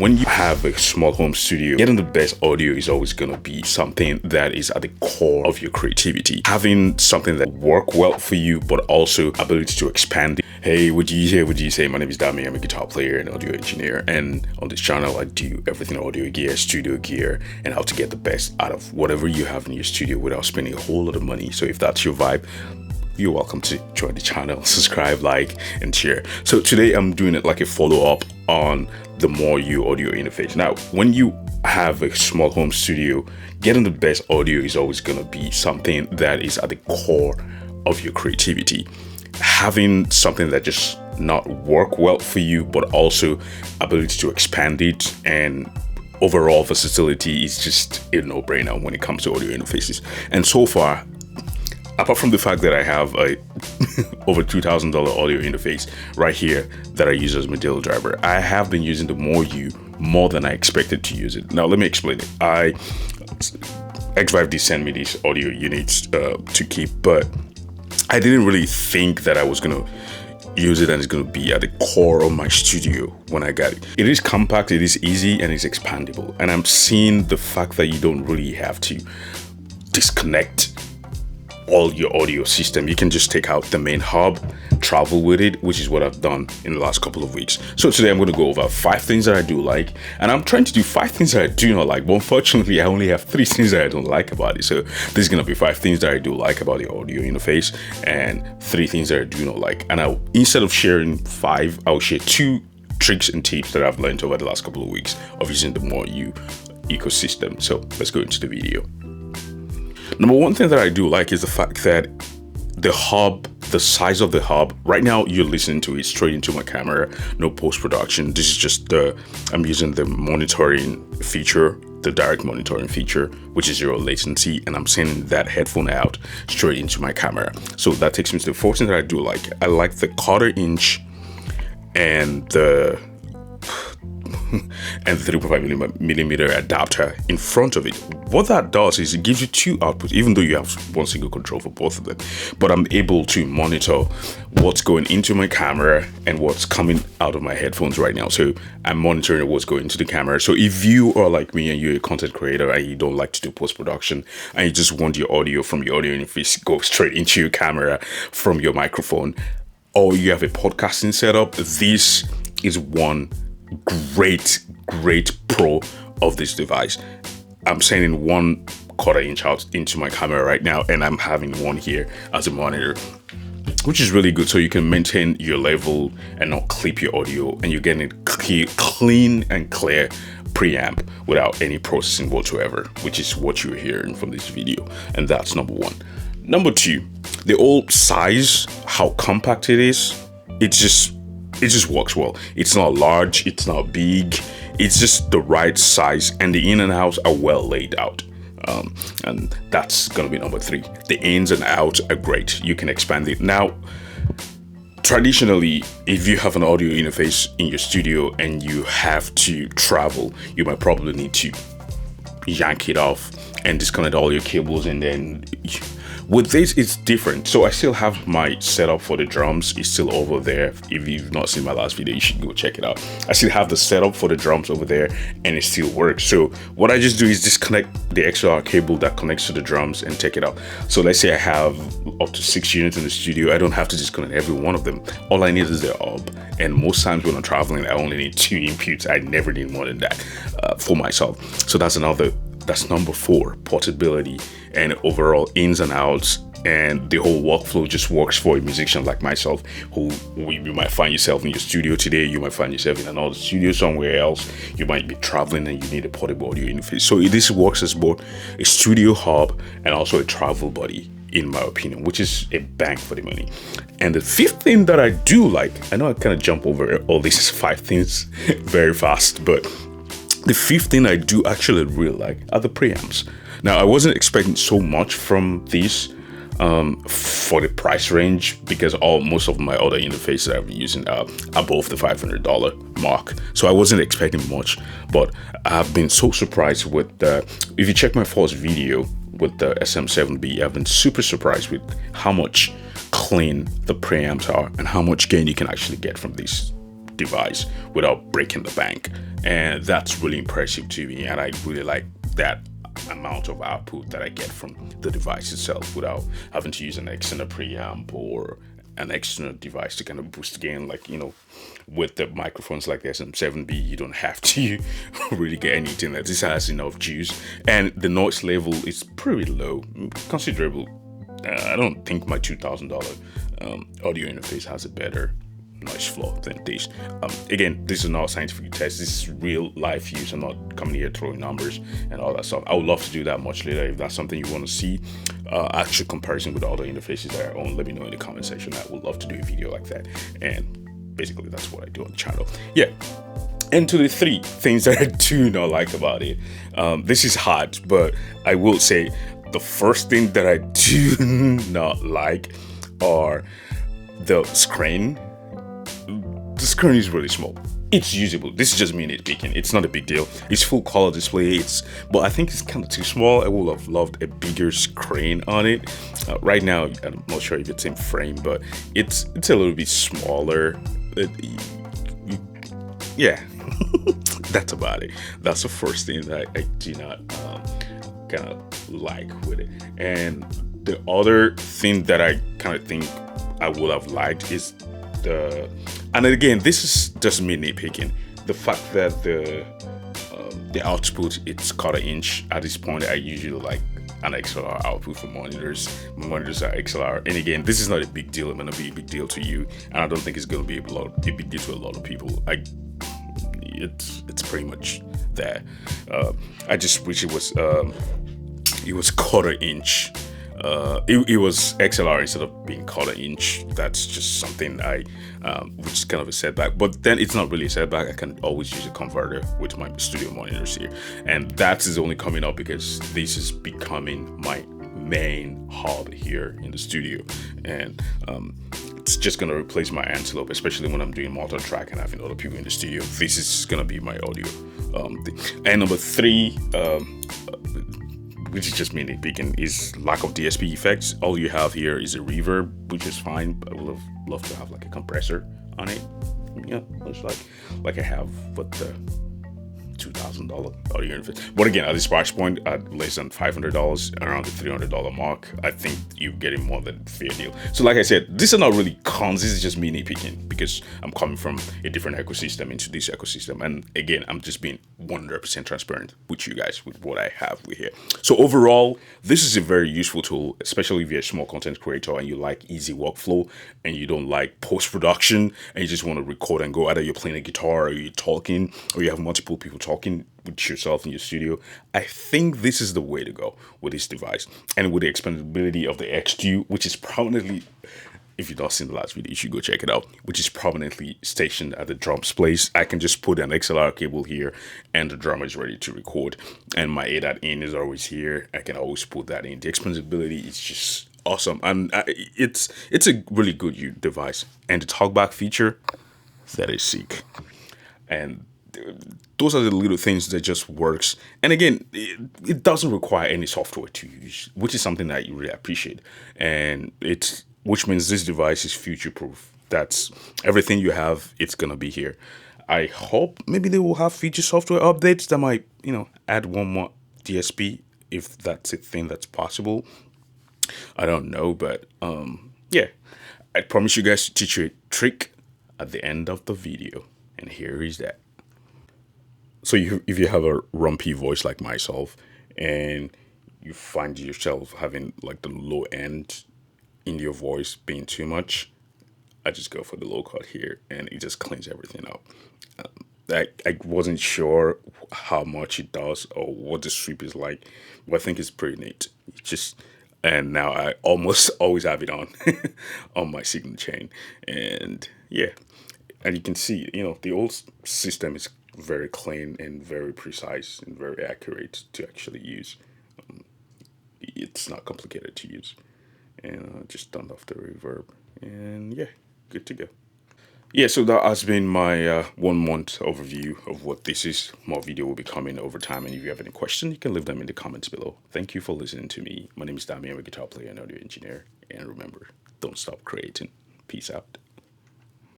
When you have a small home studio, getting the best audio is always going to be something that is at the core of your creativity. Having something that work well for you, but also ability to expand it. Hey, would you say? My name is Dami. I'm a guitar player and audio engineer. And on this channel, I do everything audio gear, studio gear, and how to get the best out of whatever you have in your studio without spending a whole lot of money. So if that's your vibe, you're welcome to join the channel, subscribe, like, and share. So today I'm doing it like a follow-up on the More You audio interface. Now, when you have a small home studio, getting the best audio is always going to be something that is at the core of your creativity. Having something that just not work well for you, but also ability to expand it and overall versatility is just a no-brainer when it comes to audio interfaces. And so far, apart from the fact that I have a over $2,000 audio interface right here that I use as my daily driver, I have been using the More You more than I expected to use it. Now, let me explain it. Xvive did send me these audio units to keep, but I didn't really think that I was going to use it and it's going to be at the core of my studio when I got it. It is compact, it is easy, and it's expandable. And I'm seeing the fact that you don't really have to disconnect all your audio system. You can just take out the main hub, travel with it, which is what I've done in the last couple of weeks. So today I'm going to go over 5 things that I do like, and I'm trying to do 5 things that I do not like, but unfortunately I only have 3 things that I don't like about it. So this is going to be 5 things that I do like about the audio interface and 3 things that I do not like. And instead of sharing 5, I'll share 2 tricks and tips that I've learned over the last couple of weeks of using the More You ecosystem. So let's go into the video. Number 1 thing that I do like is the fact that the hub, the size of the hub, right now you're listening to it straight into my camera, no post-production. This is just I'm using the monitoring feature, the direct monitoring feature, which is 0 latency, and I'm sending that headphone out straight into my camera. So that takes me to the 4th thing that I do like. I like the 1/4 inch and the 3.5 millimeter adapter in front of it. What that does is it gives you 2 outputs, even though you have 1 single control for both of them. But I'm able to monitor what's going into my camera and what's coming out of my headphones right now. So I'm monitoring what's going into the camera. So if you are like me and you're a content creator and you don't like to do post-production and you just want your audio from your audio interface go straight into your camera from your microphone, or you have a podcasting setup, this is one great pro of this device. I'm sending 1/4 inch out into my camera right now, and I'm having one here as a monitor, which is really good. So you can maintain your level and not clip your audio, and you're getting it clean and clear preamp without any processing whatsoever, which is what you're hearing from this video. And that's number 1. Number 2, the old size, how compact it is, it just works well. It's not large, it's not big, it's just the right size, and the in and outs are well laid out. And that's gonna be number 3. The ins and outs are great. You can expand it. Now, traditionally, if you have an audio interface in your studio and you have to travel, you might probably need to yank it off and disconnect all your cables, and then with this, it's different. So I still have my setup for the drums. It's still over there. If you've not seen my last video, you should go check it out. I still have the setup for the drums over there, and it still works. So what I just do is disconnect the XLR cable that connects to the drums and take it out. So let's say I have up to 6 units in the studio. I don't have to disconnect every one of them. All I need is the hub. And most times when I'm traveling, I only need 2 inputs. I never need more than that for myself. So that's number 4, portability and overall ins and outs, and the whole workflow just works for a musician like myself, who you might find yourself in your studio today, you might find yourself in another studio somewhere else, you might be traveling and you need a portable audio interface. So this works as both a studio hub and also a travel buddy, in my opinion, which is a bang for the money. And the 5th thing that I do like, I know I kind of jump over all these 5 things very fast, but the 5th thing I do actually really like are the preamps. Now, I wasn't expecting so much from these for the price range, because most of my other interfaces that I've been using are above the $500 mark. So I wasn't expecting much, but I've been so surprised with if you check my first video with the SM7B, I've been super surprised with how much clean the preamps are and how much gain you can actually get from these device without breaking the bank. And that's really impressive to me. And I really like that amount of output that I get from the device itself without having to use an external preamp or an external device to kind of boost gain. Like, with the microphones like the SM7B, you don't have to really get anything. That this has enough juice, and the noise level is pretty low, considerable. I don't think my $2,000 audio interface has a better noise floor than this. Again, this is not a scientific test. This is real life use. I'm not coming here throwing numbers and all that stuff. I would love to do that much later. If that's something you want to see, actual comparison with other interfaces that I own, let me know in the comment section. I would love to do a video like that. And basically, that's what I do on the channel. Yeah. And to the 3 things that I do not like about it. This is hard, but I will say the first thing that I do not like are the screen. The screen is really small. It's usable. This is just me nitpicking. It's not a big deal. It's full color display. But I think it's kind of too small. I would have loved a bigger screen on it. Right now, I'm not sure if it's in frame, but it's a little bit smaller. Yeah, that's about it. That's the first thing that I do not kind of like with it. And the other thing that I kind of think I would have liked is and again, this is just me nitpicking, the fact that the output, it's quarter inch. At this point, I usually like an XLR output for monitors. My monitors are XLR, and again, this is not a big deal. It's gonna be a big deal to you, and I don't think it's gonna be a big deal to a lot of people. It's pretty much there. I just wish it was quarter inch. It was XLR instead of being quarter inch. That's just something which is kind of a setback, but then it's not really a setback. I can always use a converter with my studio monitors here, and that is only coming up because this is becoming my main hub here in the studio, and it's just gonna replace my Antelope, especially when I'm doing multi-track and having other people in the studio. This is gonna be my audio thing. And number 3, which is just me nitpicking, is lack of DSP effects. All you have here is a reverb, which is fine, but I would have loved to have like a compressor on it. Yeah, it's like I have with the $2,000 audio interface. But again, at this price point, at less than $500, around the $300 mark, I think you're getting more than a fair deal. So like I said, these are not really cons. This is just me nitpicking because I'm coming from a different ecosystem into this ecosystem. And again, I'm just being 100% transparent with you guys with what I have with here. So overall, this is a very useful tool, especially if you're a small content creator and you like easy workflow and you don't like post-production and you just want to record and go. Either you're playing a guitar or you're talking or you have multiple people talking with yourself in your studio. I think this is the way to go with this device, and with the expandability of the X2, which is prominently, if you've not seen the last video, you should go check it out, which is prominently stationed at the drums place. I can just put an XLR cable here and the drum is ready to record, and my ADAT-in is always here. I can always put that in. The expandability is just awesome, and it's a really good device. And the Talkback feature, that is sick. And those are the little things that just works. And again, it doesn't require any software to use, which is something that you really appreciate. And which means this device is future proof. That's everything you have, it's gonna be here. I hope maybe they will have feature software updates that might, add one more DSP, if that's a thing that's possible. I don't know, but yeah, I promise you guys to teach you a trick at the end of the video, and here is that. So if you have a rumpy voice like myself and you find yourself having like the low end in your voice being too much, I just go for the low cut here and it just cleans everything up. I wasn't sure how much it does or what the sweep is like, but I think it's pretty neat. And now I almost always have it on on my signal chain, and yeah, and you can see, the old system is very clean and very precise and very accurate to actually use. It's not complicated to use, and just turned off the reverb, and yeah, good to go. Yeah, so that has been my 1 month overview of what this is. More video will be coming over time, and if you have any questions, you can leave them in the comments below. Thank you for listening to me. My name is Dami. I'm a guitar player and audio engineer, and remember, don't stop creating. Peace out.